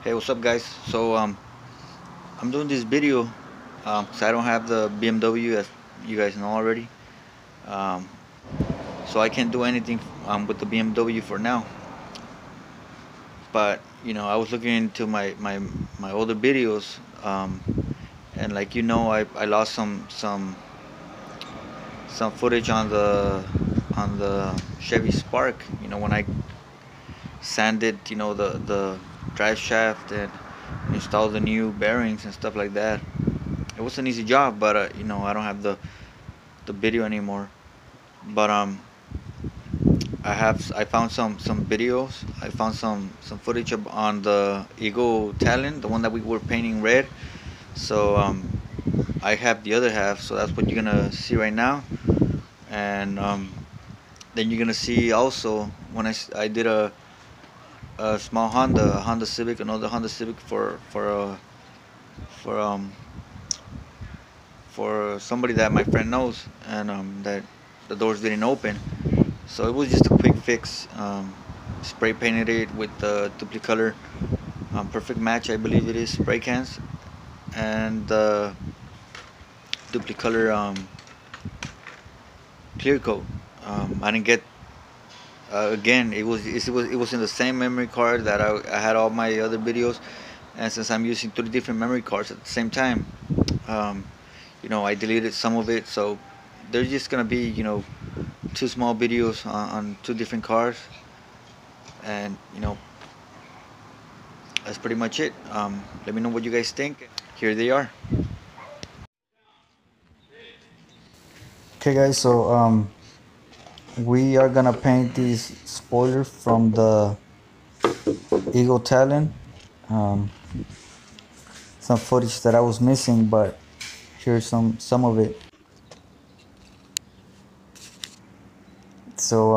Hey, what's up, guys? I'm doing this video because I don't have the BMW, as you guys know already. Um, so I can't do anything with the BMW for now. But I was looking into my older videos, and like I lost some footage on the Chevy Spark. When I sanded the drive shaft and installed the new bearings and stuff like that. It was an easy job, but I don't have the video anymore. But I found some videos. I found some footage on the Eagle Talon, the one that we were painting red. So I have the other half, so that's what you're gonna see right now. And then you're gonna see also when I did a small a Honda Civic, another Honda Civic for for somebody that my friend knows, and that the doors didn't open. So it was just a quick fix. Spray painted it with the Duplicolor Perfect Match, I believe it is, spray cans, and the Duplicolor clear coat. I didn't get again. It was in the same memory card that I had all my other videos, and since I'm using three different memory cards at the same time, um, I deleted some of it. So there's just gonna be two small videos on two different cars, and that's pretty much it. Let me know what you guys think. Here they are. Okay guys, so we are gonna paint these spoilers from the Eagle Talon. Um, some footage that I was missing, but here's some of it. So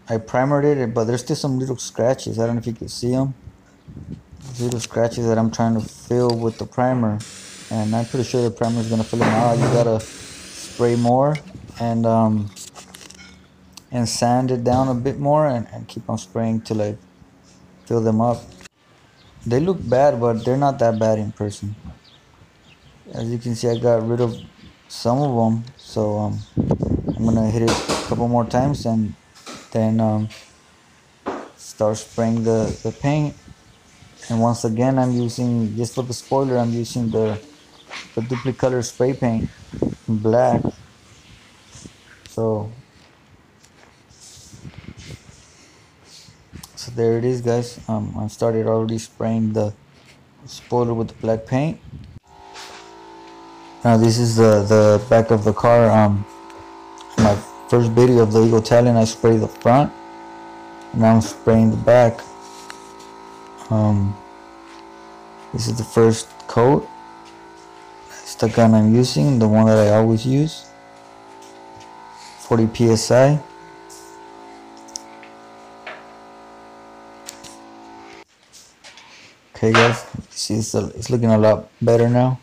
I primered it, but there's still some little scratches. I don't know if you can see them. These little scratches that I'm trying to fill with the primer, and I'm pretty sure the primer is gonna fill them out. You gotta spray more and sand it down a bit more, and keep on spraying till I fill them up. They look bad, but they're not that bad in person. As you can see, I got rid of some of them, so I'm gonna hit it a couple more times and then start spraying the paint. And once again, I'm using, just for the spoiler, I'm using the Duplicolor spray paint in black. So there it is, guys. I started already spraying the spoiler with the black paint. Now this is the back of the car. My first video of the Eagle Talon, I sprayed the front. Now I'm spraying the back. This is the first coat. It's the gun I'm using, the one that I always use. 40 psi. Okay guys, see it's looking a lot better now.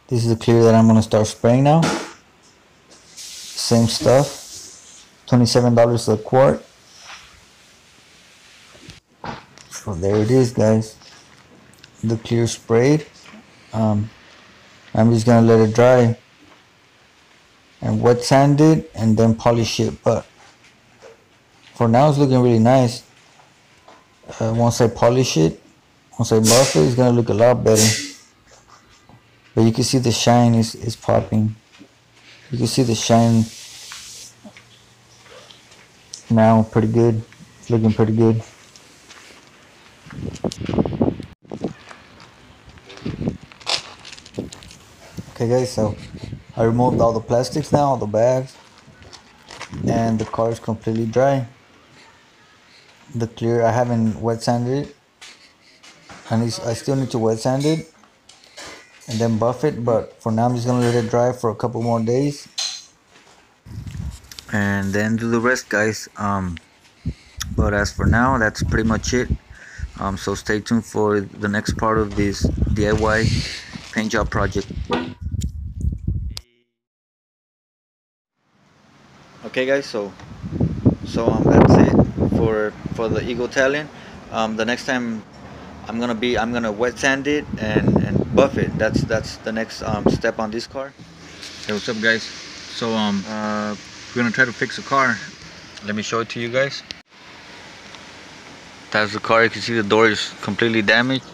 This is the clear that I'm going to start spraying now. Same stuff. $27 a quart. So there it is, guys. The clear sprayed. I'm just going to let it dry and wet sand it and then polish it. But for now it's looking really nice. Once I polish it, once I buff it, it's going to look a lot better. But you can see the shine is popping. You can see the shine now pretty good. It's looking pretty good. Okay guys, so I removed all the plastics now, all the bags, and the car is completely dry. The clear, I haven't wet sanded it. I still need to wet sand it and then buff it, but for now I'm just gonna let it dry for a couple more days And then do the rest, guys. But as for now, that's pretty much it. So stay tuned for the next part of this DIY paint job project. Okay, guys. That's it for the Eagle Italian. The next time I'm gonna wet sand it and buff it. That's the next step on this car. Hey, what's up, guys? We're gonna try to fix the car. Let me show it to you guys. That's the car. You can see the door is completely damaged.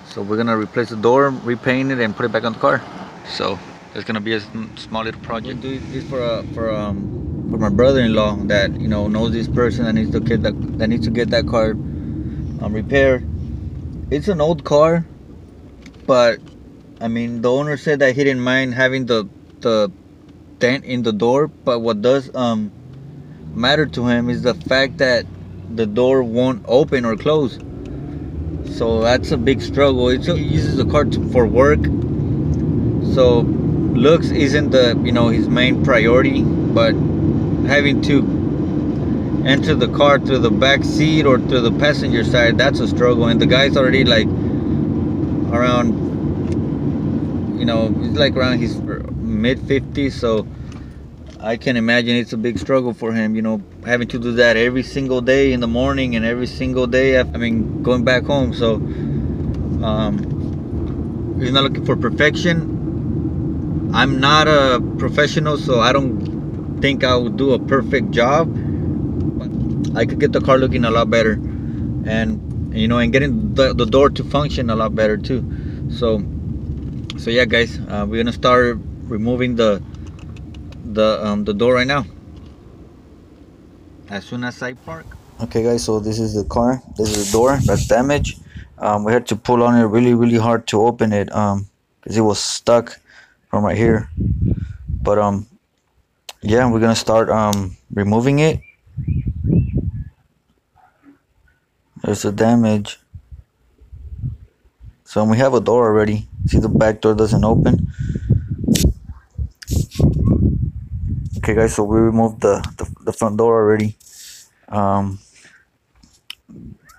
So we're gonna replace the door, repaint it, and put it back on the car. So it's gonna be a small little project. We'll do this for my brother-in-law that knows this person that needs to get that car repaired. It's an old car, but I mean the owner said that he didn't mind having the dent in the door, but what does matter to him is the fact that the door won't open or close. So that's a big struggle. He uses the car for work, so looks isn't his main priority, but having to enter the car through the back seat or through the passenger side, that's a struggle. And the guy's already like around, he's like around his mid 50s, so I can imagine it's a big struggle for him, having to do that every single day in the morning and every single day after, going back home. So he's not looking for perfection. I'm not a professional, so I don't think I would do a perfect job. But I could get the car looking a lot better, and getting the door to function a lot better too. So yeah, guys, we're gonna start removing the door right now as soon as I park. Okay, guys, so this is the car. This is the door that's damaged. We had to pull on it really hard to open it because it was stuck from right here. But yeah, we're gonna start removing it. There's the damage. So we have a door already. See, the back door doesn't open. Okay, guys, so we removed the front door already.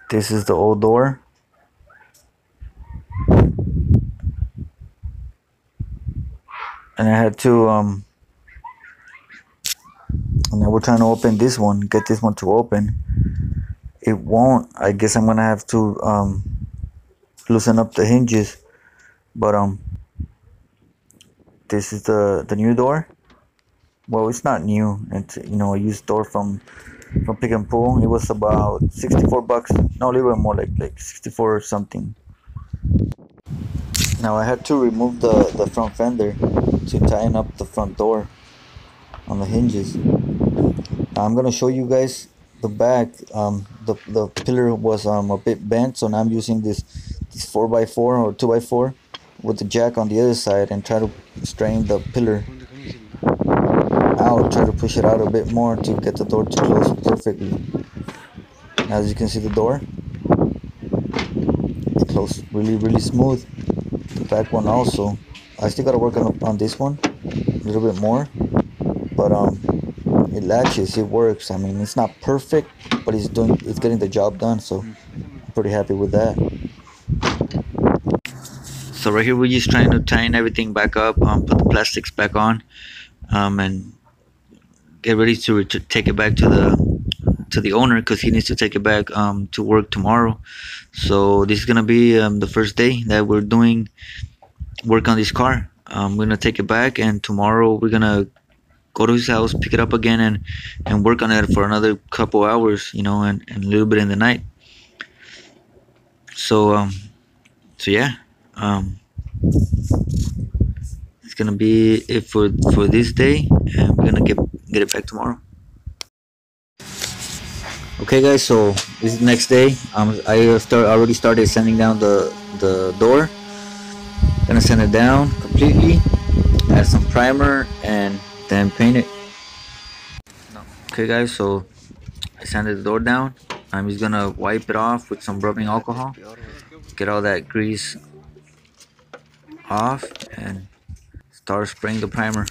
This is the old door. And I had to and now we're trying to open this one, get this one to open. It won't. I guess I'm gonna have to loosen up the hinges. But this is the new door. Well, it's not new. It's a used door from Pick and Pull. It was about 64 bucks. No, a little bit more, like 64 or something. Now I had to remove the front fender to tighten up the front door on the hinges. Now I'm gonna show you guys the back. The pillar was a bit bent, so now I'm using this 4x4 or 2x4 with the jack on the other side and try to straighten the pillar out. Try to push it out a bit more to get the door to close perfectly. As you can see, the door, it closed really smooth. The back one also. I still gotta work on this one a little bit more, but it latches, it works. It's not perfect, but it's getting the job done, so I'm pretty happy with that. So right here we're just trying to tighten everything back up, put the plastics back on, and get ready to take it back to the owner, because he needs to take it back to work tomorrow. So this is gonna be the first day that we're doing work on this car. We're gonna take it back, and tomorrow we're gonna go to his house, pick it up again, and work on it for another couple hours, and a little bit in the night. So yeah, it's gonna be it for this day, and we're gonna get it back tomorrow. Okay, guys, so this is the next day. I already started sanding down the door. Gonna sand it down completely, add some primer, and then paint it. Okay, guys, so I sanded the door down. I'm just gonna wipe it off with some rubbing alcohol, get all that grease off, and start spraying the primer.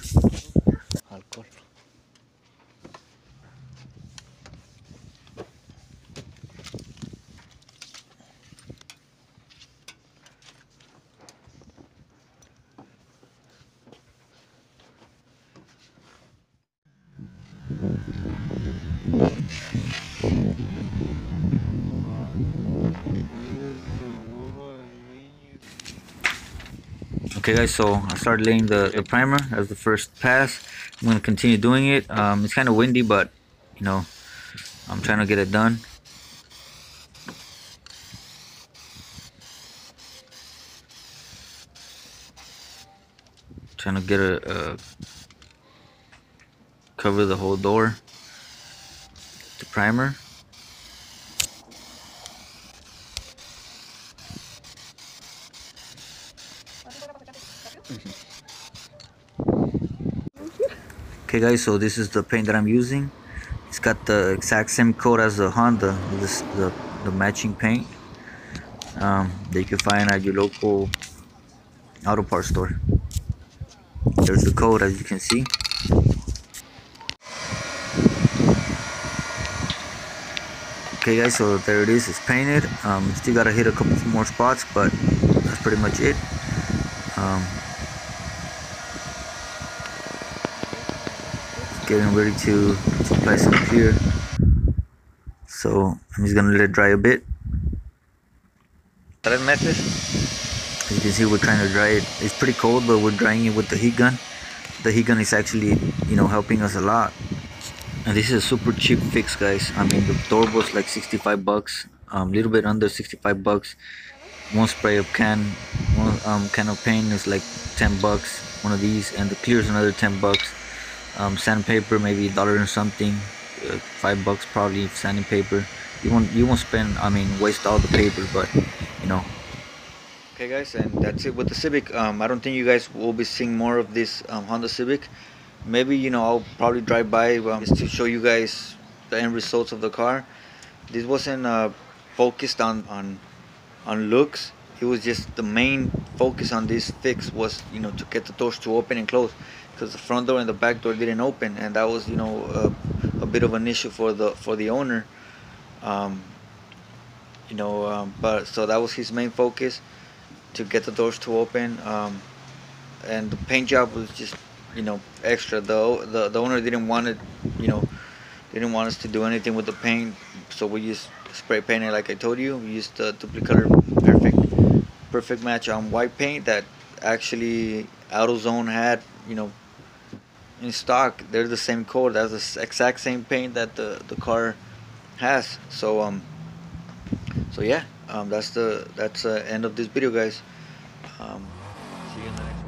Okay guys, so I started laying the primer as the first pass. I'm going to continue doing it. It's kind of windy, but you know, I'm trying to get it done. Trying to get cover the whole door, the primer. Okay guys, so this is the paint that I'm using. It's got the exact same coat as the Honda, the matching paint that you can find at your local auto parts store. There's the code, as you can see. Okay guys, so there it is, it's painted. Still gotta hit a couple more spots, but that's pretty much it. Getting ready to apply some clear. So I'm just gonna let it dry a bit. As you can see, we're trying to dry it. It's pretty cold, but we're drying it with the heat gun. The heat gun is actually, helping us a lot. And this is a super cheap fix, guys. I mean, the door was like 65 bucks, little bit under 65 bucks. One spray of can of paint is like 10 bucks. One of these, and the clear is another 10 bucks. Sandpaper maybe $1 and something, $5 probably. Sanding paper. You won't spend. I mean, waste all the paper, but you know. Okay guys, and that's it with the Civic. I don't think you guys will be seeing more of this Honda Civic. Maybe I'll probably drive by just to show you guys the end results of the car. This wasn't focused on looks. It was just the main focus on this fix was to get the doors to open and close, because the front door and the back door didn't open, and that was a bit of an issue for the owner. But so that was his main focus, to get the doors to open. And the paint job was just extra. The owner didn't want it, didn't want us to do anything with the paint, so we used spray painted like I told you. We used the duplicate perfect match on white paint that actually AutoZone had in stock. They're the same color. That's the exact same paint that the car has. So yeah, that's the end of this video, guys. See you in the next one.